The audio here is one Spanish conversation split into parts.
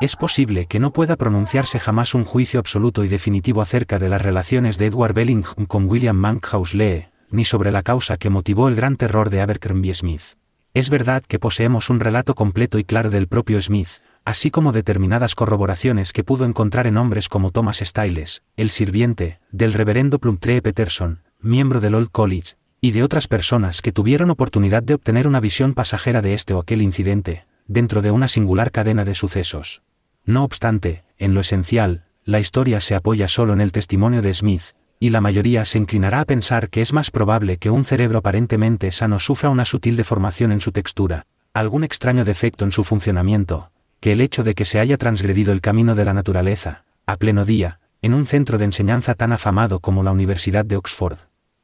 Es posible que no pueda pronunciarse jamás un juicio absoluto y definitivo acerca de las relaciones de Edward Bellingham con William Monkhouse Lee, ni sobre la causa que motivó el gran terror de Abercrombie Smith. Es verdad que poseemos un relato completo y claro del propio Smith, así como determinadas corroboraciones que pudo encontrar en hombres como Thomas Styles, el sirviente, del reverendo Plumtree Peterson, miembro del Old College, y de otras personas que tuvieron oportunidad de obtener una visión pasajera de este o aquel incidente, dentro de una singular cadena de sucesos. No obstante, en lo esencial, la historia se apoya solo en el testimonio de Smith, y la mayoría se inclinará a pensar que es más probable que un cerebro aparentemente sano sufra una sutil deformación en su textura, algún extraño defecto en su funcionamiento, que el hecho de que se haya transgredido el camino de la naturaleza, a pleno día, en un centro de enseñanza tan afamado como la Universidad de Oxford.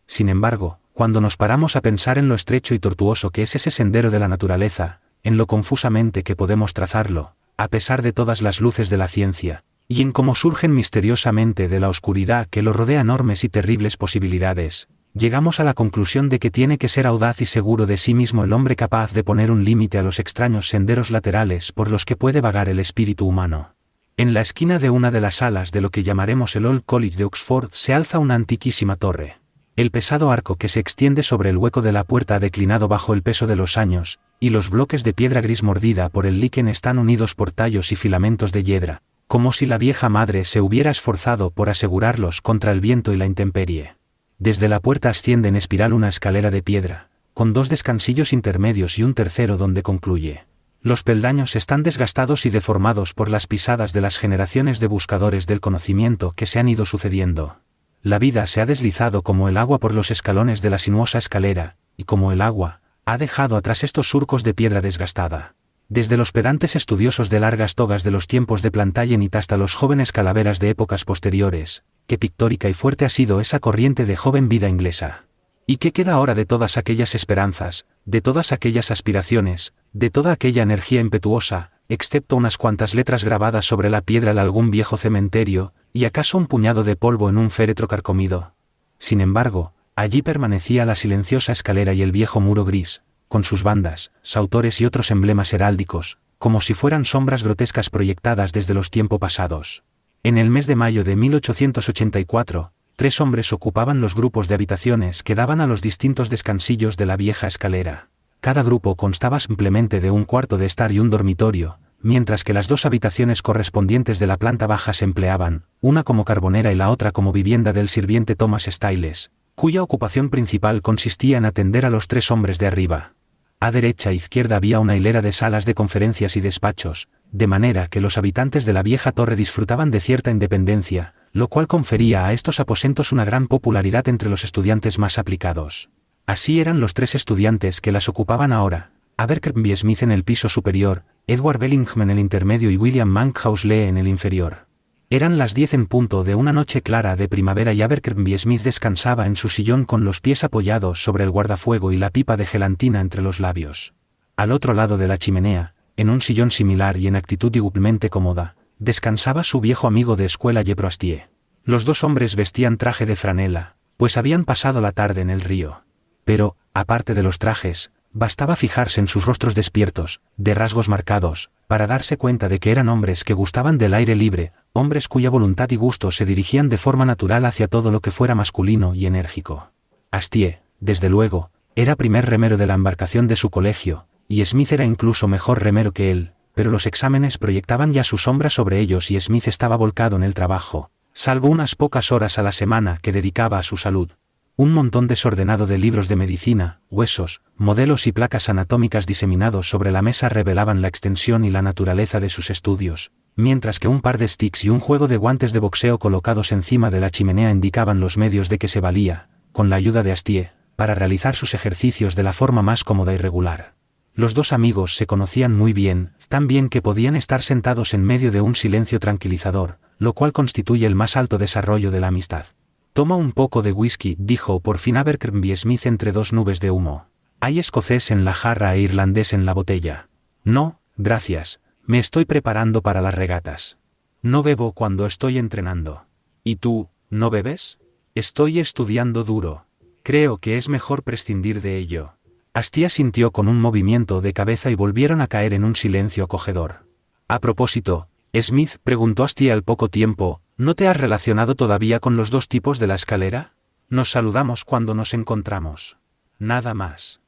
Sin embargo, cuando nos paramos a pensar en lo estrecho y tortuoso que es ese sendero de la naturaleza, en lo confusamente que podemos trazarlo, a pesar de todas las luces de la ciencia, y en cómo surgen misteriosamente de la oscuridad que lo rodea enormes y terribles posibilidades, llegamos a la conclusión de que tiene que ser audaz y seguro de sí mismo el hombre capaz de poner un límite a los extraños senderos laterales por los que puede vagar el espíritu humano. En la esquina de una de las salas de lo que llamaremos el Old College de Oxford se alza una antiquísima torre. El pesado arco que se extiende sobre el hueco de la puerta ha declinado bajo el peso de los años, y los bloques de piedra gris mordida por el líquen están unidos por tallos y filamentos de hiedra, como si la vieja madre se hubiera esforzado por asegurarlos contra el viento y la intemperie. Desde la puerta asciende en espiral una escalera de piedra, con 2 descansillos intermedios y un tercero donde concluye. Los peldaños están desgastados y deformados por las pisadas de las generaciones de buscadores del conocimiento que se han ido sucediendo. La vida se ha deslizado como el agua por los escalones de la sinuosa escalera, y como el agua, ha dejado atrás estos surcos de piedra desgastada. Desde los pedantes estudiosos de largas togas de los tiempos de Plantagenet hasta los jóvenes calaveras de épocas posteriores, qué pictórica y fuerte ha sido esa corriente de joven vida inglesa. ¿Y qué queda ahora de todas aquellas esperanzas, de todas aquellas aspiraciones, de toda aquella energía impetuosa, excepto unas cuantas letras grabadas sobre la piedra de algún viejo cementerio, y acaso un puñado de polvo en un féretro carcomido? Sin embargo, allí permanecía la silenciosa escalera y el viejo muro gris, con sus bandas, sautores y otros emblemas heráldicos, como si fueran sombras grotescas proyectadas desde los tiempos pasados. En el mes de mayo de 1884, 3 hombres ocupaban los grupos de habitaciones que daban a los distintos descansillos de la vieja escalera. Cada grupo constaba simplemente de un cuarto de estar y un dormitorio, mientras que las 2 habitaciones correspondientes de la planta baja se empleaban, una como carbonera y la otra como vivienda del sirviente Thomas Styles, cuya ocupación principal consistía en atender a los 3 hombres de arriba. A derecha e izquierda había una hilera de salas de conferencias y despachos, de manera que los habitantes de la vieja torre disfrutaban de cierta independencia, lo cual confería a estos aposentos una gran popularidad entre los estudiantes más aplicados. Así eran los 3 estudiantes que las ocupaban ahora: Abercrombie Smith en el piso superior, Edward Bellingham en el intermedio y William Monkhouse Lee en el inferior. Eran las 10 en punto de una noche clara de primavera y Abercrombie Smith descansaba en su sillón con los pies apoyados sobre el guardafuego y la pipa de gelatina entre los labios. Al otro lado de la chimenea, en un sillón similar y en actitud igualmente cómoda, descansaba su viejo amigo de escuela Jethro Astier. Los 2 hombres vestían traje de franela, pues habían pasado la tarde en el río. Pero, aparte de los trajes, bastaba fijarse en sus rostros despiertos, de rasgos marcados, para darse cuenta de que eran hombres que gustaban del aire libre, hombres cuya voluntad y gusto se dirigían de forma natural hacia todo lo que fuera masculino y enérgico. Astier, desde luego, era primer remero de la embarcación de su colegio, y Smith era incluso mejor remero que él, pero los exámenes proyectaban ya su sombra sobre ellos y Smith estaba volcado en el trabajo, salvo unas pocas horas a la semana que dedicaba a su salud. Un montón desordenado de libros de medicina, huesos, modelos y placas anatómicas diseminados sobre la mesa revelaban la extensión y la naturaleza de sus estudios, mientras que un par de sticks y un juego de guantes de boxeo colocados encima de la chimenea indicaban los medios de que se valía, con la ayuda de Astier, para realizar sus ejercicios de la forma más cómoda y regular. Los 2 amigos se conocían muy bien, tan bien que podían estar sentados en medio de un silencio tranquilizador, lo cual constituye el más alto desarrollo de la amistad. «Toma un poco de whisky», dijo por fin Abercrombie Smith entre 2 nubes de humo. «Hay escocés en la jarra e irlandés en la botella». «No, gracias, me estoy preparando para las regatas. No bebo cuando estoy entrenando». «¿Y tú, no bebes?» «Estoy estudiando duro. Creo que es mejor prescindir de ello». Astier sintió con un movimiento de cabeza y volvieron a caer en un silencio acogedor. «A propósito, Smith preguntó Astier al poco tiempo, ¿no te has relacionado todavía con los dos tipos de la escalera? Nos saludamos cuando nos encontramos. Nada más.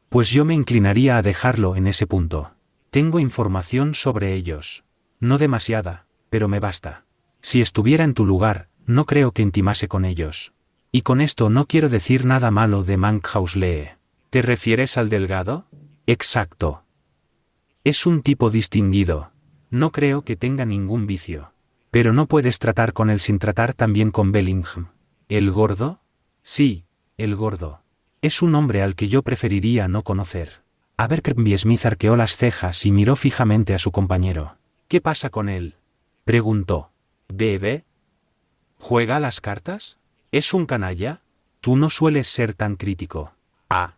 Pues yo me inclinaría a dejarlo en ese punto. Tengo información sobre ellos. No demasiada, pero me basta. Si estuviera en tu lugar, no creo que intimase con ellos. Y con esto no quiero decir nada malo de Monkhouse Lee. ¿Te refieres al delgado? Exacto. Es un tipo distinguido. No creo que tenga ningún vicio. Pero no puedes tratar con él sin tratar también con Bellingham. ¿El gordo? Sí, el gordo. Es un hombre al que yo preferiría no conocer. Abercrombie Smith arqueó las cejas y miró fijamente a su compañero. ¿Qué pasa con él? Preguntó. ¿Bebe? ¿Juega a las cartas? ¿Es un canalla? Tú no sueles ser tan crítico. Ah.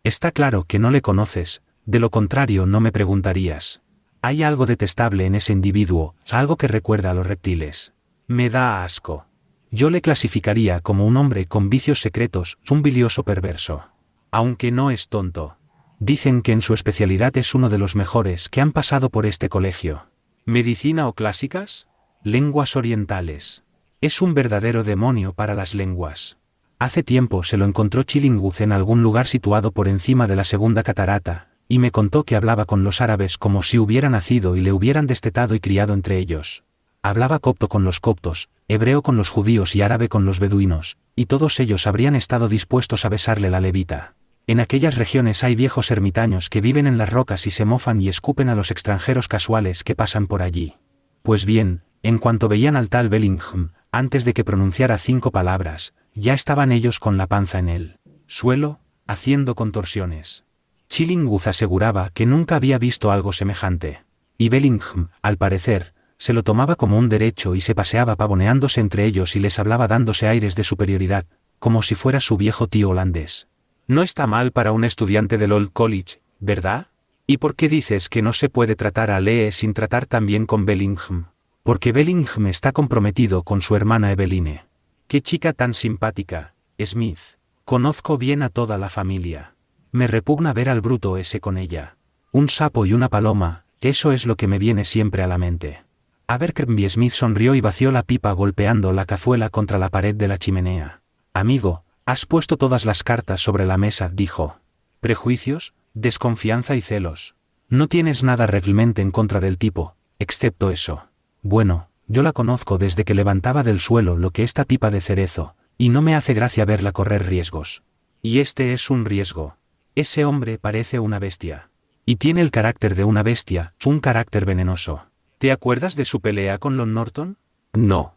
Está claro que no le conoces, de lo contrario no me preguntarías. Hay algo detestable en ese individuo, algo que recuerda a los reptiles. Me da asco. Yo le clasificaría como un hombre con vicios secretos, un bilioso perverso. Aunque no es tonto. Dicen que en su especialidad es uno de los mejores que han pasado por este colegio. ¿Medicina o clásicas? Lenguas orientales. Es un verdadero demonio para las lenguas. Hace tiempo se lo encontró Chillingwood en algún lugar situado por encima de la segunda catarata, y me contó que hablaba con los árabes como si hubiera nacido y le hubieran destetado y criado entre ellos. Hablaba copto con los coptos, hebreo con los judíos y árabe con los beduinos, y todos ellos habrían estado dispuestos a besarle la levita. En aquellas regiones hay viejos ermitaños que viven en las rocas y se mofan y escupen a los extranjeros casuales que pasan por allí. Pues bien, en cuanto veían al tal Bellingham, antes de que pronunciara 5 palabras, ya estaban ellos con la panza en el suelo, haciendo contorsiones. Chillingwood aseguraba que nunca había visto algo semejante. Y Bellingham, al parecer, se lo tomaba como un derecho y se paseaba pavoneándose entre ellos y les hablaba dándose aires de superioridad, como si fuera su viejo tío holandés. No está mal para un estudiante del Old College, ¿verdad? ¿Y por qué dices que no se puede tratar a Lee sin tratar también con Bellingham? Porque Bellingham está comprometido con su hermana Eveline. ¡Qué chica tan simpática, Smith! Conozco bien a toda la familia. Me repugna ver al bruto ese con ella. Un sapo y una paloma, eso es lo que me viene siempre a la mente. Abercrombie Smith sonrió y vació la pipa golpeando la cazuela contra la pared de la chimenea. Amigo, has puesto todas las cartas sobre la mesa, dijo. Prejuicios, desconfianza y celos. No tienes nada realmente en contra del tipo, excepto eso. Bueno, yo la conozco desde que levantaba del suelo lo que esta pipa de cerezo, y no me hace gracia verla correr riesgos. Y este es un riesgo. Ese hombre parece una bestia. Y tiene el carácter de una bestia, un carácter venenoso. ¿Te acuerdas de su pelea con Lon Norton? No.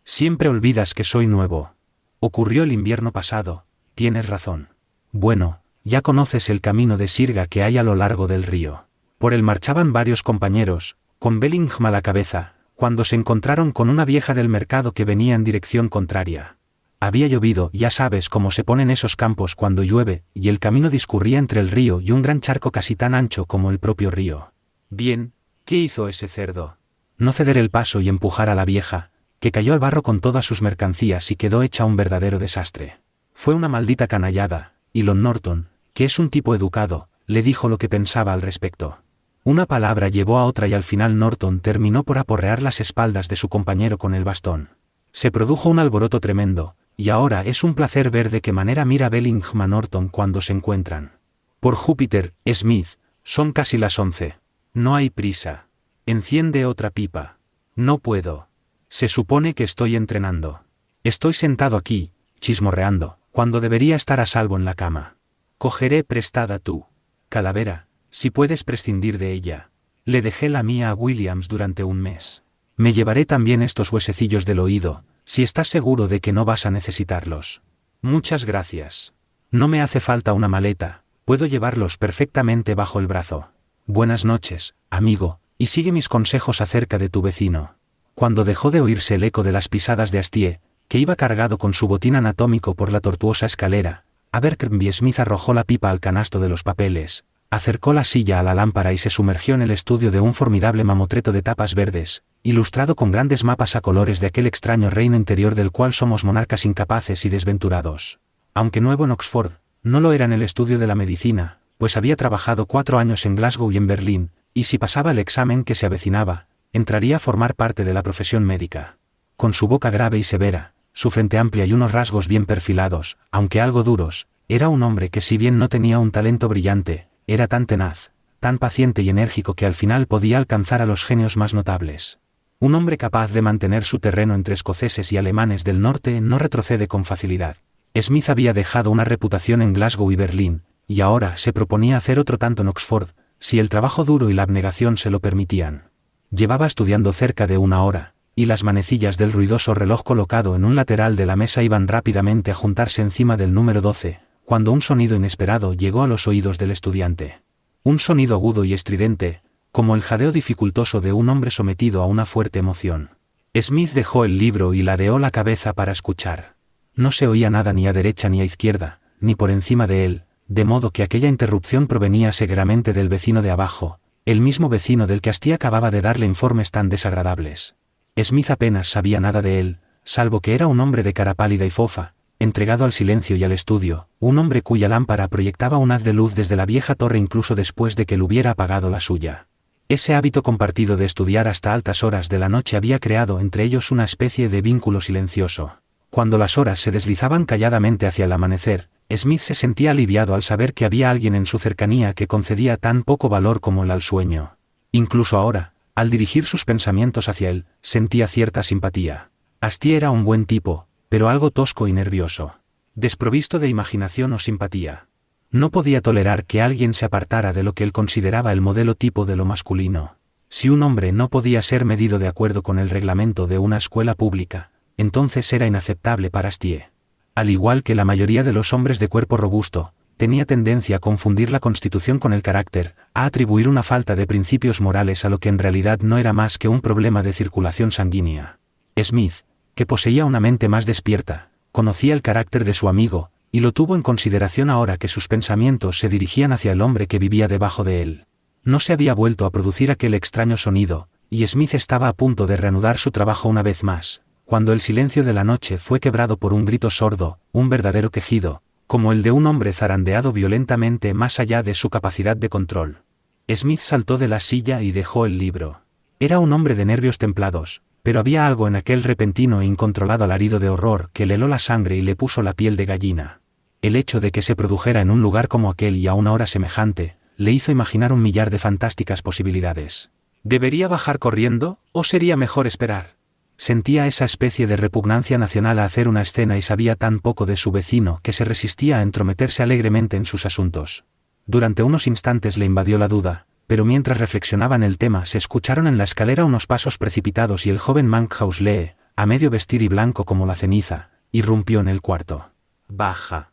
Siempre olvidas que soy nuevo. Ocurrió el invierno pasado, tienes razón. Bueno, ya conoces el camino de sirga que hay a lo largo del río. Por él marchaban varios compañeros, con Bellingham a la cabeza, cuando se encontraron con una vieja del mercado que venía en dirección contraria. Había llovido, ya sabes cómo se ponen esos campos cuando llueve, y el camino discurría entre el río y un gran charco casi tan ancho como el propio río. Bien, ¿qué hizo ese cerdo? No ceder el paso y empujar a la vieja, que cayó al barro con todas sus mercancías y quedó hecha un verdadero desastre. Fue una maldita canallada, y Lon Norton, que es un tipo educado, le dijo lo que pensaba al respecto. Una palabra llevó a otra y al final Norton terminó por aporrear las espaldas de su compañero con el bastón. Se produjo un alboroto tremendo, y ahora es un placer ver de qué manera mira Bellingham a Norton cuando se encuentran. Por Júpiter, Smith, son casi las 11. No hay prisa. Enciende otra pipa. No puedo. Se supone que estoy entrenando. Estoy sentado aquí, chismorreando, cuando debería estar a salvo en la cama. Cogeré prestada tu calavera, si puedes prescindir de ella. Le dejé la mía a Williams durante un mes. Me llevaré también estos huesecillos del oído, si estás seguro de que no vas a necesitarlos. Muchas gracias. No me hace falta una maleta, puedo llevarlos perfectamente bajo el brazo. Buenas noches, amigo, y sigue mis consejos acerca de tu vecino. Cuando dejó de oírse el eco de las pisadas de Astier, que iba cargado con su botín anatómico por la tortuosa escalera, Abercrombie Smith arrojó la pipa al canasto de los papeles, acercó la silla a la lámpara y se sumergió en el estudio de un formidable mamotreto de tapas verdes, ilustrado con grandes mapas a colores de aquel extraño reino interior del cual somos monarcas incapaces y desventurados. Aunque nuevo en Oxford, no lo era en el estudio de la medicina, pues había trabajado 4 años en Glasgow y en Berlín, Y si pasaba el examen que se avecinaba, entraría a formar parte de la profesión médica. Con su boca grave y severa, su frente amplia y unos rasgos bien perfilados, aunque algo duros, era un hombre que si bien no tenía un talento brillante, era tan tenaz, tan paciente y enérgico que al final podía alcanzar a los genios más notables. Un hombre capaz de mantener su terreno entre escoceses y alemanes del norte no retrocede con facilidad. Smith había dejado una reputación en Glasgow y Berlín, y ahora se proponía hacer otro tanto en Oxford, si el trabajo duro y la abnegación se lo permitían. Llevaba estudiando cerca de 1 hora, y las manecillas del ruidoso reloj colocado en un lateral de la mesa iban rápidamente a juntarse encima del número 12, cuando un sonido inesperado llegó a los oídos del estudiante. Un sonido agudo y estridente, como el jadeo dificultoso de un hombre sometido a una fuerte emoción. Smith dejó el libro y ladeó la cabeza para escuchar. No se oía nada ni a derecha ni a izquierda, ni por encima de él, de modo que aquella interrupción provenía seguramente del vecino de abajo, el mismo vecino del que Astier acababa de darle informes tan desagradables. Smith apenas sabía nada de él, salvo que era un hombre de cara pálida y fofa, entregado al silencio y al estudio, un hombre cuya lámpara proyectaba un haz de luz desde la vieja torre incluso después de que él hubiera apagado la suya. Ese hábito compartido de estudiar hasta altas horas de la noche había creado entre ellos una especie de vínculo silencioso. Cuando las horas se deslizaban calladamente hacia el amanecer, Smith se sentía aliviado al saber que había alguien en su cercanía que concedía tan poco valor como él al sueño. Incluso ahora, al dirigir sus pensamientos hacia él, sentía cierta simpatía. Astier era un buen tipo, pero algo tosco y nervioso. Desprovisto de imaginación o simpatía. No podía tolerar que alguien se apartara de lo que él consideraba el modelo tipo de lo masculino. Si un hombre no podía ser medido de acuerdo con el reglamento de una escuela pública, entonces era inaceptable para Astier. Al igual que la mayoría de los hombres de cuerpo robusto, tenía tendencia a confundir la constitución con el carácter, a atribuir una falta de principios morales a lo que en realidad no era más que un problema de circulación sanguínea. Smith, que poseía una mente más despierta, conocía el carácter de su amigo, y lo tuvo en consideración ahora que sus pensamientos se dirigían hacia el hombre que vivía debajo de él. No se había vuelto a producir aquel extraño sonido, y Smith estaba a punto de reanudar su trabajo una vez más, cuando el silencio de la noche fue quebrado por un grito sordo, un verdadero quejido, como el de un hombre zarandeado violentamente más allá de su capacidad de control. Smith saltó de la silla y dejó el libro. Era un hombre de nervios templados, pero había algo en aquel repentino e incontrolado alarido de horror que le heló la sangre y le puso la piel de gallina. El hecho de que se produjera en un lugar como aquel y a una hora semejante, le hizo imaginar 1.000.000 de fantásticas posibilidades. ¿Debería bajar corriendo, o sería mejor esperar? Sentía esa especie de repugnancia nacional a hacer una escena y sabía tan poco de su vecino que se resistía a entrometerse alegremente en sus asuntos. Durante unos instantes le invadió la duda, pero mientras reflexionaba en el tema se escucharon en la escalera unos pasos precipitados y el joven Monkhouse Lee, a medio vestir y blanco como la ceniza, irrumpió en el cuarto. «Baja»,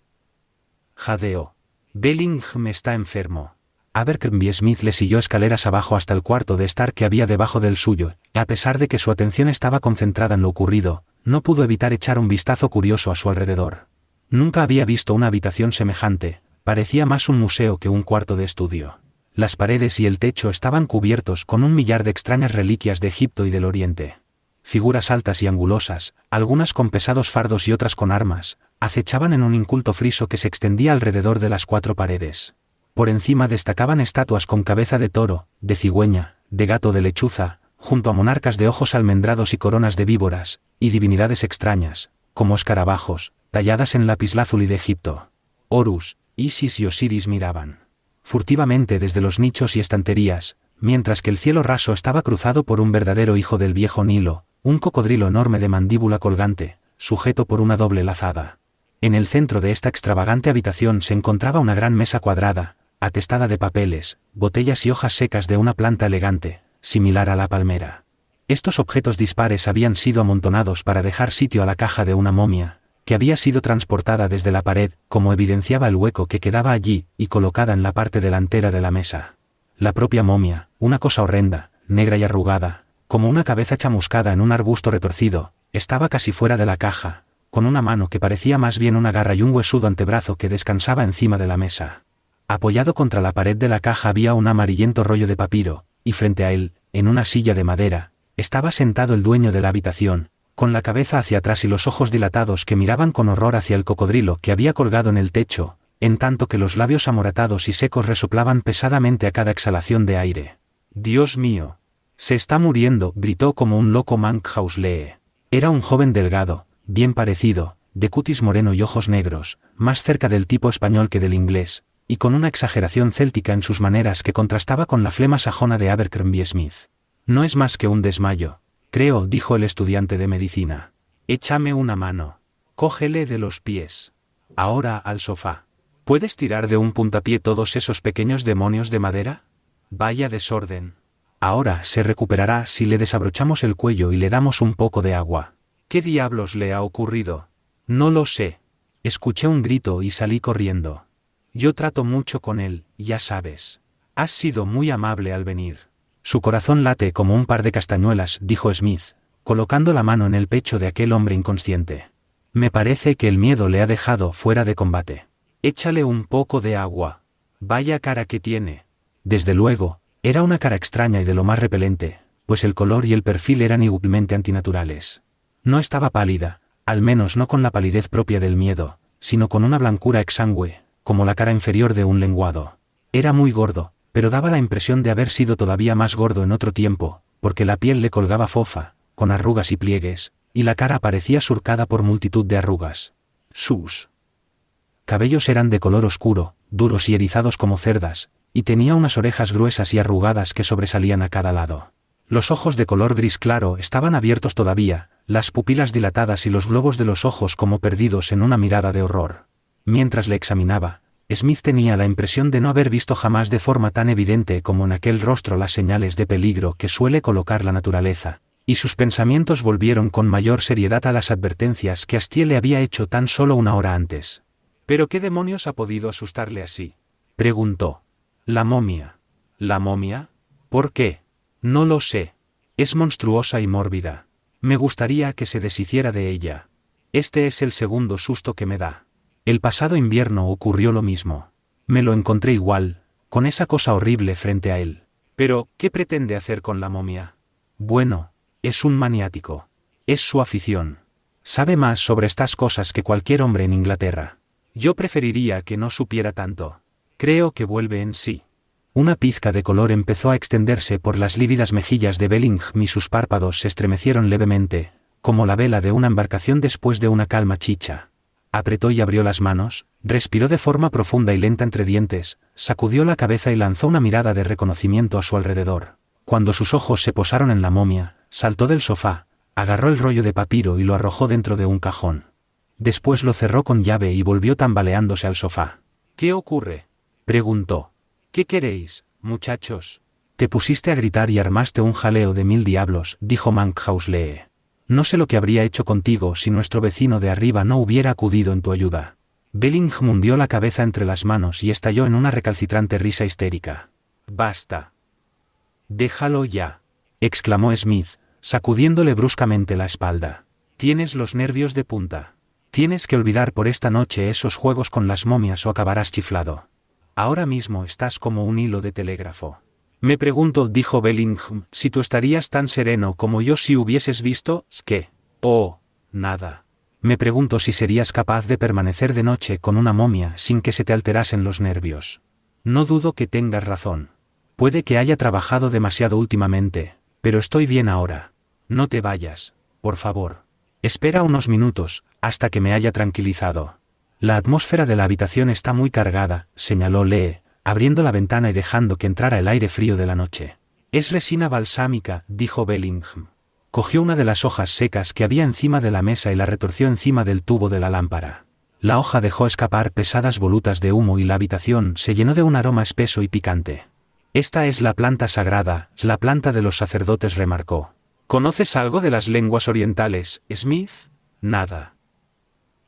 jadeó. «Bellingham está enfermo». Abercrombie Smith le siguió escaleras abajo hasta el cuarto de estar que había debajo del suyo, y a pesar de que su atención estaba concentrada en lo ocurrido, no pudo evitar echar un vistazo curioso a su alrededor. Nunca había visto una habitación semejante, parecía más un museo que un cuarto de estudio. Las paredes y el techo estaban cubiertos con 1.000.000 de extrañas reliquias de Egipto y del Oriente. Figuras altas y angulosas, algunas con pesados fardos y otras con armas, acechaban en un inculto friso que se extendía alrededor de las 4 paredes. Por encima destacaban estatuas con cabeza de toro, de cigüeña, de gato de lechuza, junto a monarcas de ojos almendrados y coronas de víboras, y divinidades extrañas, como escarabajos, talladas en lapislázuli de Egipto. Horus, Isis y Osiris miraban furtivamente desde los nichos y estanterías, mientras que el cielo raso estaba cruzado por un verdadero hijo del viejo Nilo, un cocodrilo enorme de mandíbula colgante, sujeto por una doble lazada. En el centro de esta extravagante habitación se encontraba una gran mesa cuadrada, atestada de papeles, botellas y hojas secas de una planta elegante, similar a la palmera. Estos objetos dispares habían sido amontonados para dejar sitio a la caja de una momia, que había sido transportada desde la pared, como evidenciaba el hueco que quedaba allí, y colocada en la parte delantera de la mesa. La propia momia, una cosa horrenda, negra y arrugada, como una cabeza chamuscada en un arbusto retorcido, estaba casi fuera de la caja, con una mano que parecía más bien una garra y un huesudo antebrazo que descansaba encima de la mesa. Apoyado contra la pared de la caja había un amarillento rollo de papiro, y frente a él, en una silla de madera, estaba sentado el dueño de la habitación, con la cabeza hacia atrás y los ojos dilatados que miraban con horror hacia el cocodrilo que había colgado en el techo, en tanto que los labios amoratados y secos resoplaban pesadamente a cada exhalación de aire. Dios mío. Se está muriendo, gritó como un loco Monkhouse Lee. Era un joven delgado, bien parecido, de cutis moreno y ojos negros, más cerca del tipo español que del inglés, y con una exageración céltica en sus maneras que contrastaba con la flema sajona de Abercrombie Smith. No es más que un desmayo, creo, dijo el estudiante de medicina. Échame una mano. Cógele de los pies. Ahora al sofá. ¿Puedes tirar de un puntapié todos esos pequeños demonios de madera? Vaya desorden. Ahora se recuperará si le desabrochamos el cuello y le damos un poco de agua. ¿Qué diablos le ha ocurrido? No lo sé. Escuché un grito y salí corriendo. Yo trato mucho con él, ya sabes. Has sido muy amable al venir. Su corazón late como un par de castañuelas, dijo Smith, colocando la mano en el pecho de aquel hombre inconsciente. Me parece que el miedo le ha dejado fuera de combate. Échale un poco de agua. Vaya cara que tiene. Desde luego, era una cara extraña y de lo más repelente, pues el color y el perfil eran igualmente antinaturales. No estaba pálida, al menos no con la palidez propia del miedo, sino con una blancura exangüe, como la cara inferior de un lenguado. Era muy gordo, pero daba la impresión de haber sido todavía más gordo en otro tiempo, porque la piel le colgaba fofa, con arrugas y pliegues, y la cara parecía surcada por multitud de arrugas. Sus cabellos eran de color oscuro, duros y erizados como cerdas, y tenía unas orejas gruesas y arrugadas que sobresalían a cada lado. Los ojos de color gris claro estaban abiertos todavía, las pupilas dilatadas y los globos de los ojos como perdidos en una mirada de horror. Mientras le examinaba, Smith tenía la impresión de no haber visto jamás de forma tan evidente como en aquel rostro las señales de peligro que suele colocar la naturaleza, y sus pensamientos volvieron con mayor seriedad a las advertencias que Astier le había hecho tan solo una hora antes. ¿Pero qué demonios ha podido asustarle así?, preguntó. La momia. ¿La momia? ¿Por qué? No lo sé. Es monstruosa y mórbida. Me gustaría que se deshiciera de ella. Este es el segundo susto que me da. El pasado invierno ocurrió lo mismo. Me lo encontré igual, con esa cosa horrible frente a él. Pero, ¿qué pretende hacer con la momia? Bueno, es un maniático. Es su afición. Sabe más sobre estas cosas que cualquier hombre en Inglaterra. Yo preferiría que no supiera tanto. Creo que vuelve en sí. Una pizca de color empezó a extenderse por las lívidas mejillas de Bellingham y sus párpados se estremecieron levemente, como la vela de una embarcación después de una calma chicha. Apretó y abrió las manos, respiró de forma profunda y lenta entre dientes, sacudió la cabeza y lanzó una mirada de reconocimiento a su alrededor. Cuando sus ojos se posaron en la momia, saltó del sofá, agarró el rollo de papiro y lo arrojó dentro de un cajón. Después lo cerró con llave y volvió tambaleándose al sofá. ¿Qué ocurre?, preguntó. ¿Qué queréis, muchachos? Te pusiste a gritar y armaste un jaleo de 1000 diablos, dijo Monkhouse Lee. No sé lo que habría hecho contigo si nuestro vecino de arriba no hubiera acudido en tu ayuda. Bellingham hundió la cabeza entre las manos y estalló en una recalcitrante risa histérica. Basta. Déjalo ya, exclamó Smith, sacudiéndole bruscamente la espalda. Tienes los nervios de punta. Tienes que olvidar por esta noche esos juegos con las momias o acabarás chiflado. Ahora mismo estás como un hilo de telégrafo. Me pregunto, dijo Bellingham, si tú estarías tan sereno como yo si hubieses visto, ¿qué? Oh, nada. Me pregunto si serías capaz de permanecer de noche con una momia sin que se te alterasen los nervios. No dudo que tengas razón. Puede que haya trabajado demasiado últimamente, pero estoy bien ahora. No te vayas, por favor. Espera unos minutos, hasta que me haya tranquilizado. La atmósfera de la habitación está muy cargada, señaló Lee, abriendo la ventana y dejando que entrara el aire frío de la noche. Es resina balsámica, dijo Bellingham. Cogió una de las hojas secas que había encima de la mesa y la retorció encima del tubo de la lámpara. La hoja dejó escapar pesadas volutas de humo y la habitación se llenó de un aroma espeso y picante. Esta es la planta sagrada, la planta de los sacerdotes, remarcó. ¿Conoces algo de las lenguas orientales, Smith? Nada.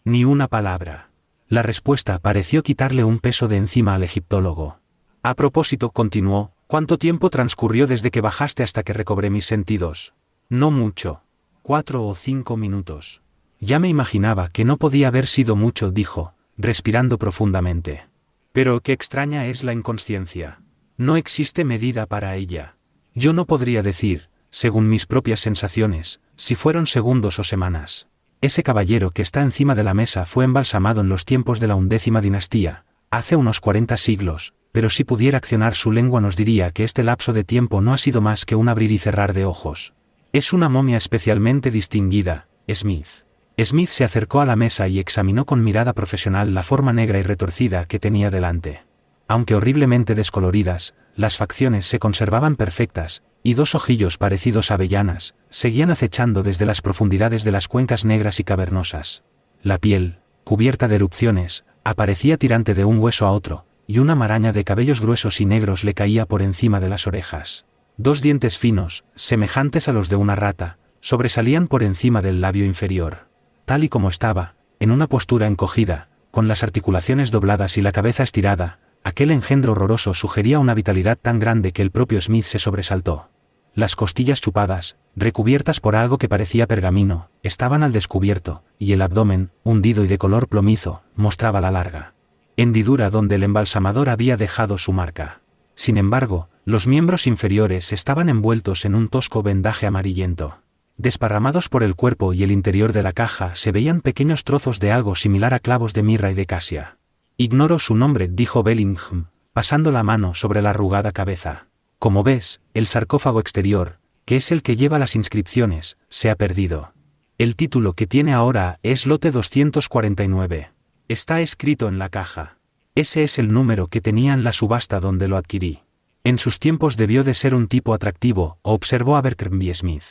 Ni una palabra. La respuesta pareció quitarle un peso de encima al egiptólogo. A propósito, continuó, ¿cuánto tiempo transcurrió desde que bajaste hasta que recobré mis sentidos? No mucho. 4 o 5 minutos. Ya me imaginaba que no podía haber sido mucho, dijo, respirando profundamente. Pero qué extraña es la inconsciencia. No existe medida para ella. Yo no podría decir, según mis propias sensaciones, si fueron segundos o semanas. Ese caballero que está encima de la mesa fue embalsamado en los tiempos de la 11ª dinastía, hace unos 40 siglos, pero si pudiera accionar su lengua nos diría que este lapso de tiempo no ha sido más que un abrir y cerrar de ojos. Es una momia especialmente distinguida, Smith. Smith se acercó a la mesa y examinó con mirada profesional la forma negra y retorcida que tenía delante. Aunque horriblemente descoloridas, las facciones se conservaban perfectas, y dos ojillos parecidos a avellanas, seguían acechando desde las profundidades de las cuencas negras y cavernosas. La piel, cubierta de erupciones, aparecía tirante de un hueso a otro, y una maraña de cabellos gruesos y negros le caía por encima de las orejas. Dos dientes finos, semejantes a los de una rata, sobresalían por encima del labio inferior. Tal y como estaba, en una postura encogida, con las articulaciones dobladas y la cabeza estirada, aquel engendro horroroso sugería una vitalidad tan grande que el propio Smith se sobresaltó. Las costillas chupadas, recubiertas por algo que parecía pergamino, estaban al descubierto, y el abdomen, hundido y de color plomizo, mostraba la larga hendidura donde el embalsamador había dejado su marca. Sin embargo, los miembros inferiores estaban envueltos en un tosco vendaje amarillento. Desparramados por el cuerpo y el interior de la caja se veían pequeños trozos de algo similar a clavos de mirra y de casia. Ignoro su nombre, dijo Bellingham, pasando la mano sobre la arrugada cabeza. Como ves, el sarcófago exterior, que es el que lleva las inscripciones, se ha perdido. El título que tiene ahora es Lote 249. Está escrito en la caja. Ese es el número que tenía en la subasta donde lo adquirí. En sus tiempos debió de ser un tipo atractivo, observó Abercrombie Smith.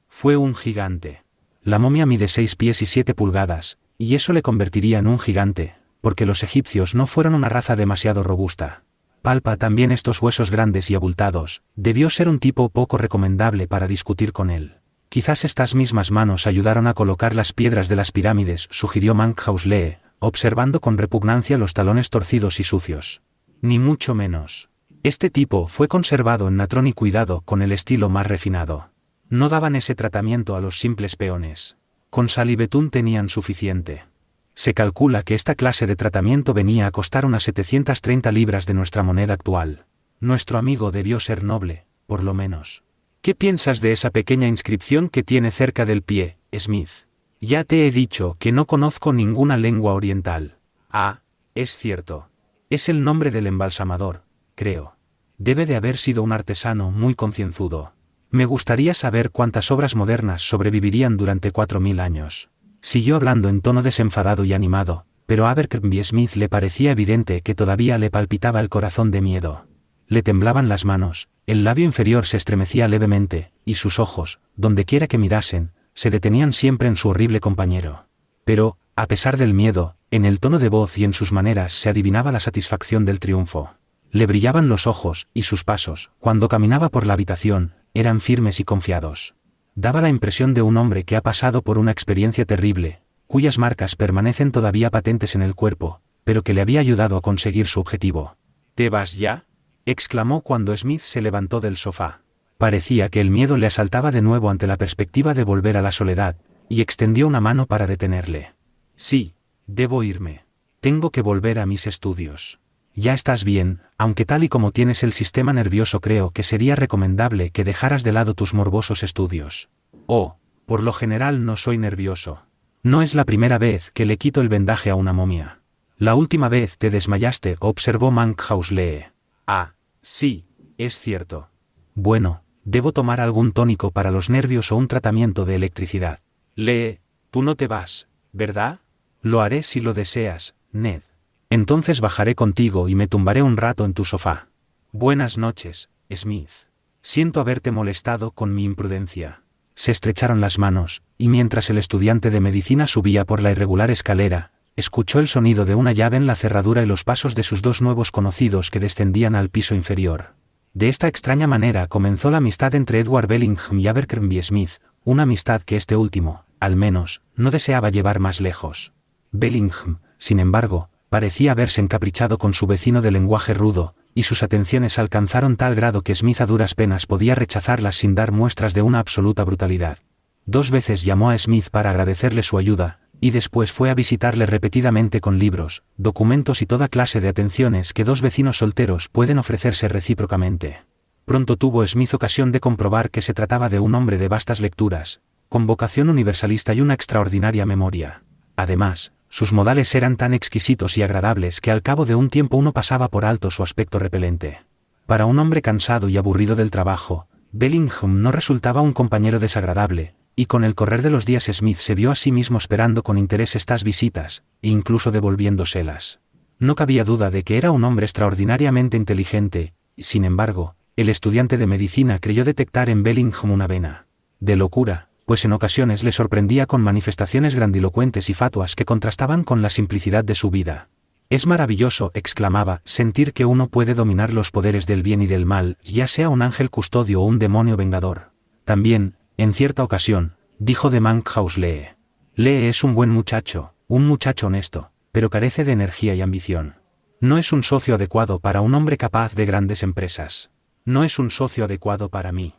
Fue un gigante. La momia mide 6 pies y 7 pulgadas, y eso le convertiría en un gigante, porque los egipcios no fueron una raza demasiado robusta. Palpa también estos huesos grandes y abultados, debió ser un tipo poco recomendable para discutir con él. Quizás estas mismas manos ayudaron a colocar las piedras de las pirámides, sugirió Monkhouse Lee, observando con repugnancia los talones torcidos y sucios. Ni mucho menos. Este tipo fue conservado en natrón y cuidado con el estilo más refinado. No daban ese tratamiento a los simples peones. Con sal y betún tenían suficiente. Se calcula que esta clase de tratamiento venía a costar unas 730 libras de nuestra moneda actual. Nuestro amigo debió ser noble, por lo menos. ¿Qué piensas de esa pequeña inscripción que tiene cerca del pie, Smith? Ya te he dicho que no conozco ninguna lengua oriental. Ah, es cierto. Es el nombre del embalsamador, creo. Debe de haber sido un artesano muy concienzudo. Me gustaría saber cuántas obras modernas sobrevivirían durante 4000 años. Siguió hablando en tono desenfadado y animado, pero a Abercrombie Smith le parecía evidente que todavía le palpitaba el corazón de miedo. Le temblaban las manos, el labio inferior se estremecía levemente, y sus ojos, dondequiera que mirasen, se detenían siempre en su horrible compañero. Pero, a pesar del miedo, en el tono de voz y en sus maneras se adivinaba la satisfacción del triunfo. Le brillaban los ojos, y sus pasos, cuando caminaba por la habitación, eran firmes y confiados. Daba la impresión de un hombre que ha pasado por una experiencia terrible, cuyas marcas permanecen todavía patentes en el cuerpo, pero que le había ayudado a conseguir su objetivo. ¿Te vas ya?, exclamó cuando Smith se levantó del sofá. Parecía que el miedo le asaltaba de nuevo ante la perspectiva de volver a la soledad, y extendió una mano para detenerle. Sí, debo irme. Tengo que volver a mis estudios. Ya estás bien, aunque tal y como tienes el sistema nervioso creo que sería recomendable que dejaras de lado tus morbosos estudios. Oh, por lo general no soy nervioso. No es la primera vez que le quito el vendaje a una momia. La última vez te desmayaste, observó Monkhouse Lee. Ah, sí, es cierto. Bueno, debo tomar algún tónico para los nervios o un tratamiento de electricidad. Lee, tú no te vas, ¿verdad? Lo haré si lo deseas, Ned. Entonces bajaré contigo y me tumbaré un rato en tu sofá. Buenas noches, Smith. Siento haberte molestado con mi imprudencia. Se estrecharon las manos, y mientras el estudiante de medicina subía por la irregular escalera, escuchó el sonido de una llave en la cerradura y los pasos de sus dos nuevos conocidos que descendían al piso inferior. De esta extraña manera comenzó la amistad entre Edward Bellingham y Abercrombie Smith, una amistad que este último, al menos, no deseaba llevar más lejos. Bellingham, sin embargo, parecía haberse encaprichado con su vecino de lenguaje rudo, y sus atenciones alcanzaron tal grado que Smith a duras penas podía rechazarlas sin dar muestras de una absoluta brutalidad. 2 veces llamó a Smith para agradecerle su ayuda, y después fue a visitarle repetidamente con libros, documentos y toda clase de atenciones que 2 vecinos solteros pueden ofrecerse recíprocamente. Pronto tuvo Smith ocasión de comprobar que se trataba de un hombre de vastas lecturas, con vocación universalista y una extraordinaria memoria. Además, Sus modales eran tan exquisitos y agradables que al cabo de un tiempo uno pasaba por alto su aspecto repelente. Para un hombre cansado y aburrido del trabajo, Bellingham no resultaba un compañero desagradable, y con el correr de los días Smith se vio a sí mismo esperando con interés estas visitas, e incluso devolviéndoselas. No cabía duda de que era un hombre extraordinariamente inteligente, y sin embargo, el estudiante de medicina creyó detectar en Bellingham una vena de locura, pues en ocasiones le sorprendía con manifestaciones grandilocuentes y fatuas que contrastaban con la simplicidad de su vida. «Es maravilloso», exclamaba, «sentir que uno puede dominar los poderes del bien y del mal, ya sea un ángel custodio o un demonio vengador». También, en cierta ocasión, dijo de Monkhouse Lee. «Lee es un buen muchacho, un muchacho honesto, pero carece de energía y ambición. No es un socio adecuado para un hombre capaz de grandes empresas. No es un socio adecuado para mí».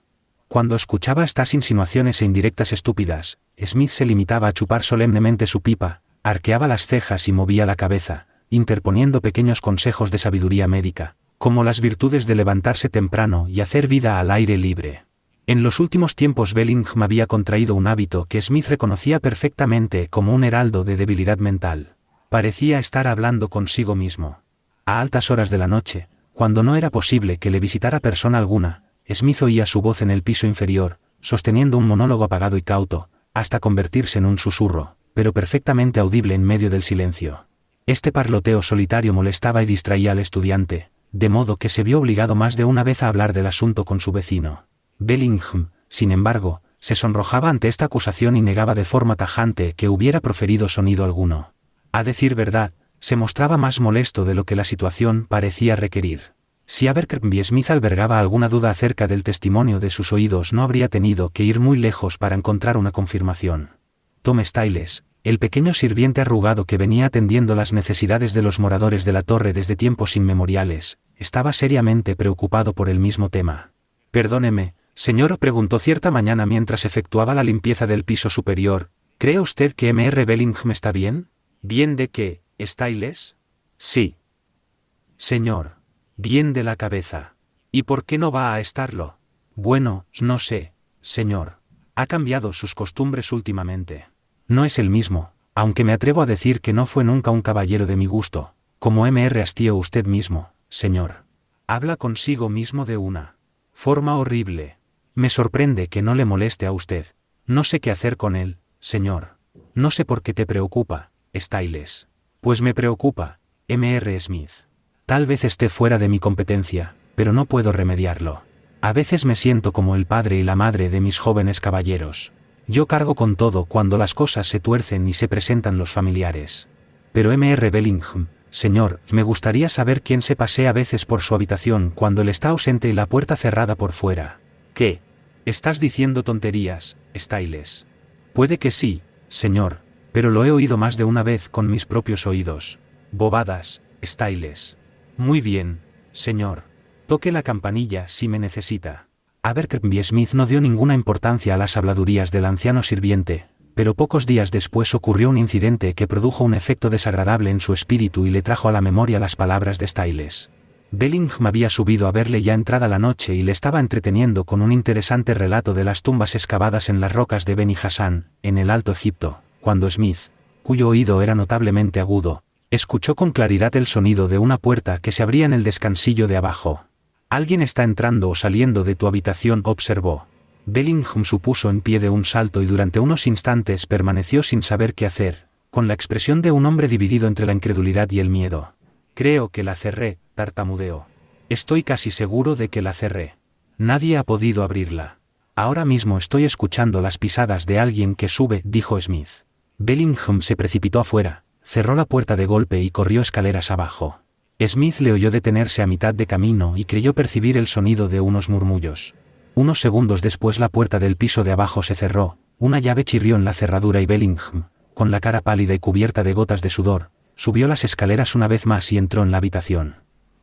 Cuando escuchaba estas insinuaciones e indirectas estúpidas, Smith se limitaba a chupar solemnemente su pipa, arqueaba las cejas y movía la cabeza, interponiendo pequeños consejos de sabiduría médica, como las virtudes de levantarse temprano y hacer vida al aire libre. En los últimos tiempos Bellingham había contraído un hábito que Smith reconocía perfectamente como un heraldo de debilidad mental. Parecía estar hablando consigo mismo. A altas horas de la noche, cuando no era posible que le visitara persona alguna, Smith oía su voz en el piso inferior, sosteniendo un monólogo apagado y cauto, hasta convertirse en un susurro, pero perfectamente audible en medio del silencio. Este parloteo solitario molestaba y distraía al estudiante, de modo que se vio obligado más de una vez a hablar del asunto con su vecino. Bellingham, sin embargo, se sonrojaba ante esta acusación y negaba de forma tajante que hubiera proferido sonido alguno. A decir verdad, se mostraba más molesto de lo que la situación parecía requerir. Si Abercrombie Smith albergaba alguna duda acerca del testimonio de sus oídos, no habría tenido que ir muy lejos para encontrar una confirmación. Tom Styles, el pequeño sirviente arrugado que venía atendiendo las necesidades de los moradores de la torre desde tiempos inmemoriales, estaba seriamente preocupado por el mismo tema. «Perdóneme, señor», preguntó cierta mañana mientras efectuaba la limpieza del piso superior, «¿cree usted que Mr. Bellingham está bien?» «¿Bien de qué, Styles?» «Sí, señor. Bien de la cabeza. ¿Y por qué no va a estarlo?» «Bueno, no sé, señor. Ha cambiado sus costumbres últimamente. No es el mismo, aunque me atrevo a decir que no fue nunca un caballero de mi gusto, como Mr. Hastío usted mismo, señor. Habla consigo mismo de una forma horrible. Me sorprende que no le moleste a usted. No sé qué hacer con él, señor. No sé por qué te preocupa, Styles». «Pues me preocupa, Mr. Smith. Tal vez esté fuera de mi competencia, pero no puedo remediarlo. A veces me siento como el padre y la madre de mis jóvenes caballeros. Yo cargo con todo cuando las cosas se tuercen y se presentan los familiares. Pero Mr. Bellingham, señor, me gustaría saber quién se pasea a veces por su habitación cuando él está ausente y la puerta cerrada por fuera». «¿Qué? Estás diciendo tonterías, Styles?» «Puede que sí, señor, pero lo he oído más de una vez con mis propios oídos». «Bobadas, Styles». «Muy bien, señor. Toque la campanilla si me necesita». Abercrombie Smith no dio ninguna importancia a las habladurías del anciano sirviente, pero pocos días después ocurrió un incidente que produjo un efecto desagradable en su espíritu y le trajo a la memoria las palabras de Styles. Bellingham había subido a verle ya entrada la noche y le estaba entreteniendo con un interesante relato de las tumbas excavadas en las rocas de Beni Hasan, en el Alto Egipto, cuando Smith, cuyo oído era notablemente agudo, escuchó con claridad el sonido de una puerta que se abría en el descansillo de abajo. «Alguien está entrando o saliendo de tu habitación», observó. Bellingham se puso en pie de un salto y durante unos instantes permaneció sin saber qué hacer, con la expresión de un hombre dividido entre la incredulidad y el miedo. «Creo que la cerré», tartamudeó. «Estoy casi seguro de que la cerré. Nadie ha podido abrirla. Ahora mismo estoy escuchando las pisadas de alguien que sube», dijo Smith. Bellingham se precipitó afuera, cerró la puerta de golpe y corrió escaleras abajo. Smith le oyó detenerse a mitad de camino y creyó percibir el sonido de unos murmullos. Unos segundos después la puerta del piso de abajo se cerró, una llave chirrió en la cerradura y Bellingham, con la cara pálida y cubierta de gotas de sudor, subió las escaleras una vez más y entró en la habitación.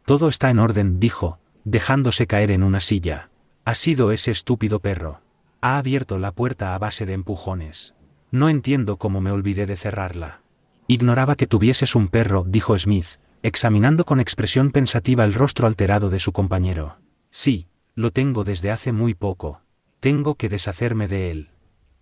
«Todo está en orden», dijo, dejándose caer en una silla. «Ha sido ese estúpido perro. Ha abierto la puerta a base de empujones. No entiendo cómo me olvidé de cerrarla». «Ignoraba que tuvieses un perro», dijo Smith, examinando con expresión pensativa el rostro alterado de su compañero. «Sí, lo tengo desde hace muy poco. Tengo que deshacerme de él.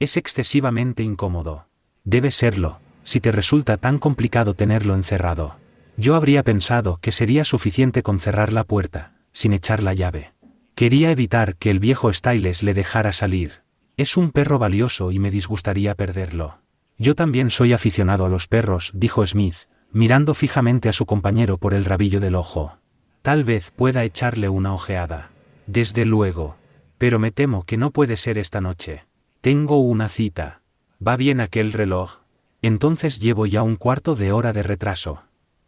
Es excesivamente incómodo». «Debe serlo, si te resulta tan complicado tenerlo encerrado. Yo habría pensado que sería suficiente con cerrar la puerta, sin echar la llave. Quería evitar que el viejo Styles le dejara salir. Es un perro valioso y me disgustaría perderlo. Yo también soy aficionado a los perros, dijo Smith, mirando fijamente a su compañero por el rabillo del ojo. Tal vez pueda echarle una ojeada. Desde luego. Pero me temo que no puede ser esta noche. Tengo una cita. ¿Va bien aquel reloj? Entonces llevo ya un cuarto de hora de retraso.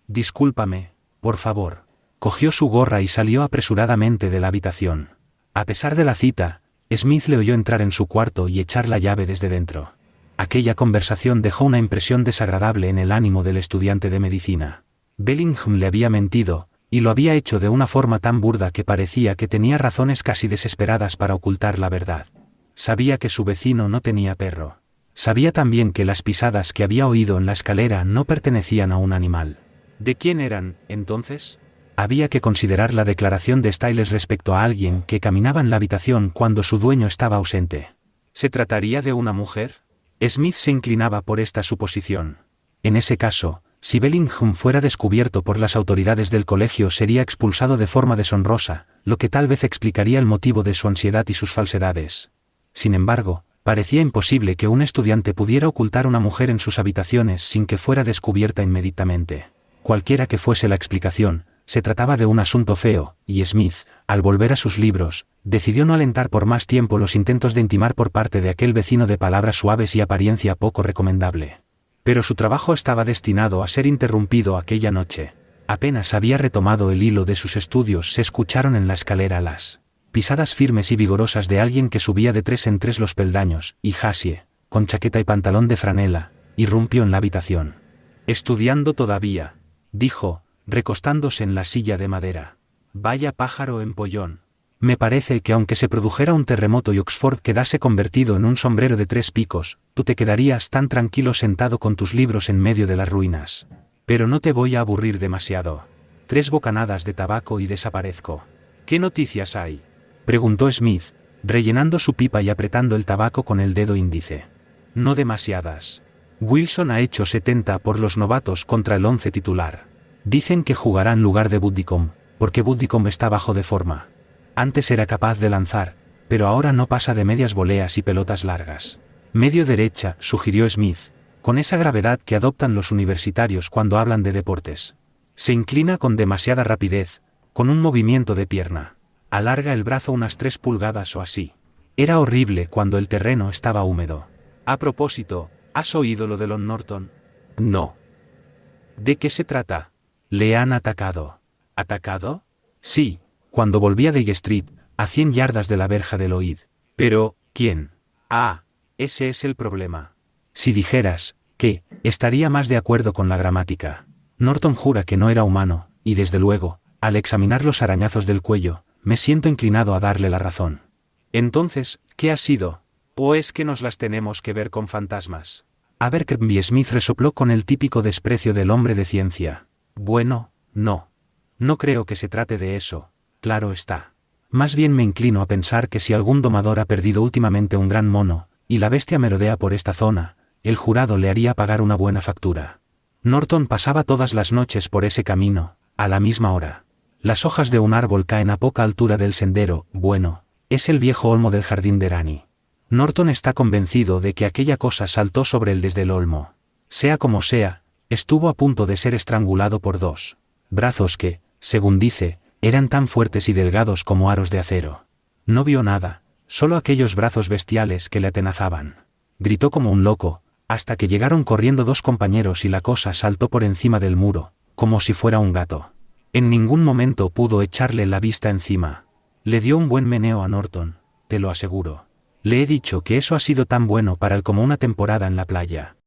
Discúlpame, por favor. Cogió su gorra y salió apresuradamente de la habitación. A pesar de la cita, Smith le oyó entrar en su cuarto y echar la llave desde dentro. Aquella conversación dejó una impresión desagradable en el ánimo del estudiante de medicina. Bellingham le había mentido, y lo había hecho de una forma tan burda que parecía que tenía razones casi desesperadas para ocultar la verdad. Sabía que su vecino no tenía perro. Sabía también que las pisadas que había oído en la escalera no pertenecían a un animal. ¿De quién eran, entonces? Había que considerar la declaración de Styles respecto a alguien que caminaba en la habitación cuando su dueño estaba ausente. ¿Se trataría de una mujer? Smith se inclinaba por esta suposición. En ese caso, si Bellingham fuera descubierto por las autoridades del colegio sería expulsado de forma deshonrosa, lo que tal vez explicaría el motivo de su ansiedad y sus falsedades. Sin embargo, parecía imposible que un estudiante pudiera ocultar una mujer en sus habitaciones sin que fuera descubierta inmediatamente. Cualquiera que fuese la explicación, se trataba de un asunto feo, y Smith, al volver a sus libros, decidió no alentar por más tiempo los intentos de intimar por parte de aquel vecino de palabras suaves y apariencia poco recomendable. Pero su trabajo estaba destinado a ser interrumpido aquella noche. Apenas había retomado el hilo de sus estudios se escucharon en la escalera las pisadas firmes y vigorosas de alguien que subía de 3 en 3 los peldaños, y Hassie, con chaqueta y pantalón de franela, irrumpió en la habitación. «Estudiando todavía», dijo, recostándose en la silla de madera. «Vaya pájaro empollón. Me parece que aunque se produjera un terremoto y Oxford quedase convertido en un sombrero de 3 picos, tú te quedarías tan tranquilo sentado con tus libros en medio de las ruinas. Pero no te voy a aburrir demasiado. 3 bocanadas de tabaco y desaparezco». «¿Qué noticias hay?», preguntó Smith, rellenando su pipa y apretando el tabaco con el dedo índice. «No demasiadas. Wilson ha hecho 70 por los novatos contra el 11 titular. Dicen que jugará en lugar de Buddicombe, porque Buddicombe está bajo de forma. Antes era capaz de lanzar, pero ahora no pasa de medias voleas y pelotas largas. Medio derecha», sugirió Smith, con esa gravedad que adoptan los universitarios cuando hablan de deportes. «Se inclina con demasiada rapidez, con un movimiento de pierna. Alarga el brazo unas 3 pulgadas o así. Era horrible cuando el terreno estaba húmedo. A propósito, ¿has oído lo de Lon Norton?» «No». «¿De qué se trata?» «Le han atacado». «¿Atacado?» «Sí, cuando volvía de High Street, a 100 yardas de la verja de Lloyd». «Pero, ¿quién?» «Ah, ese es el problema. Si dijeras, que, estaría más de acuerdo con la gramática. Norton jura que no era humano, y desde luego, al examinar los arañazos del cuello, me siento inclinado a darle la razón». «Entonces, ¿qué ha sido? ¿O es que nos las tenemos que ver con fantasmas?» Abercrombie Smith resopló con el típico desprecio del hombre de ciencia. «Bueno, no. No creo que se trate de eso, claro está. Más bien me inclino a pensar que si algún domador ha perdido últimamente un gran mono, y la bestia merodea por esta zona, el jurado le haría pagar una buena factura. Norton pasaba todas las noches por ese camino, a la misma hora. Las hojas de un árbol caen a poca altura del sendero, bueno, es el viejo olmo del jardín de Rani. Norton está convencido de que aquella cosa saltó sobre él desde el olmo. Sea como sea, estuvo a punto de ser estrangulado por 2 brazos que, según dice, eran tan fuertes y delgados como aros de acero. No vio nada, solo aquellos brazos bestiales que le atenazaban. Gritó como un loco, hasta que llegaron corriendo 2 compañeros y la cosa saltó por encima del muro, como si fuera un gato. En ningún momento pudo echarle la vista encima. Le dio un buen meneo a Norton, te lo aseguro. Le he dicho que eso ha sido tan bueno para él como una temporada en la playa.